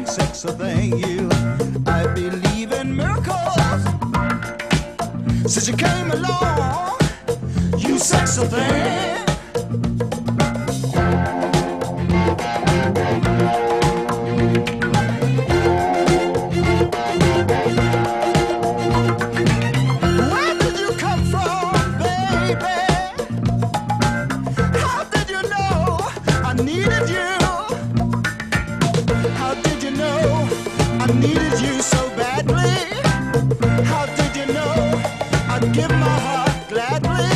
Sexy thing, you. I believe in miracles. Since you came along, you sexy thing. Where did you come from, baby? How did you know I needed you? I needed you so badly. How did you know I'd give my heart gladly?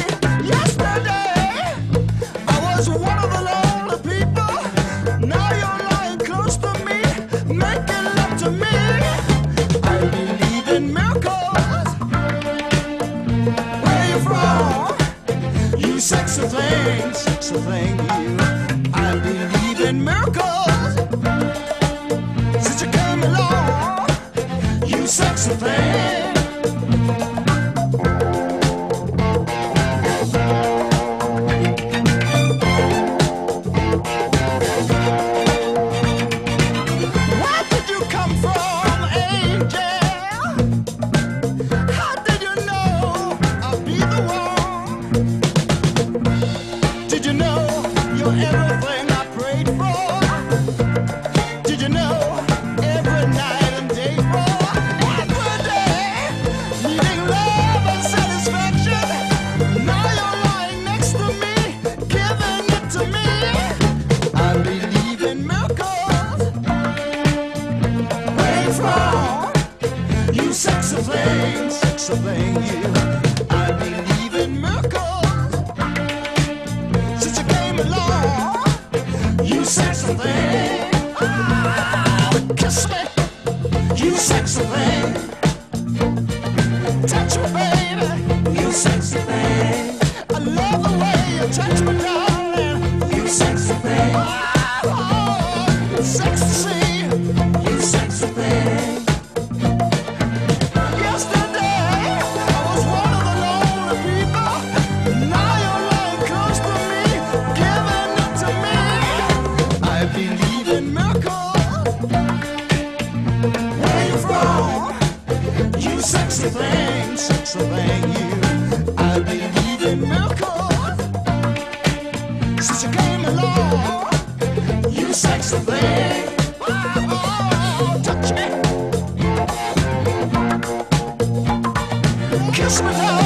Yesterday I was one of the lonely people. Now you're lying close to me, making love to me. I believe in miracles. Where you from? You sexy thing, you. I believe in miracles. Since you came along, you sexy thing. Where did you come from, angel? How did you know I'd be the one? Did you know you're everything I prayed for? Did you know? Every night and day for every day, needing love and satisfaction. Now you're lying next to me, giving it to me. I believe in miracles. Where you from? You sexy thing, you. I believe in miracles. Since you came along, you sexy thing. Kiss me, you sexy thing. Touch me, baby, you sexy thing. I love the way you touch me, darling. You sexy thing. Oh, sexy, you sexy thing. Yesterday I was one of the lonely people. Now you're lying close to me, giving it to me. I believe in miracles. You sexy thing, you. I believe in miracles. Since you came along, you sexy thing. Oh, touch me, kiss me, love.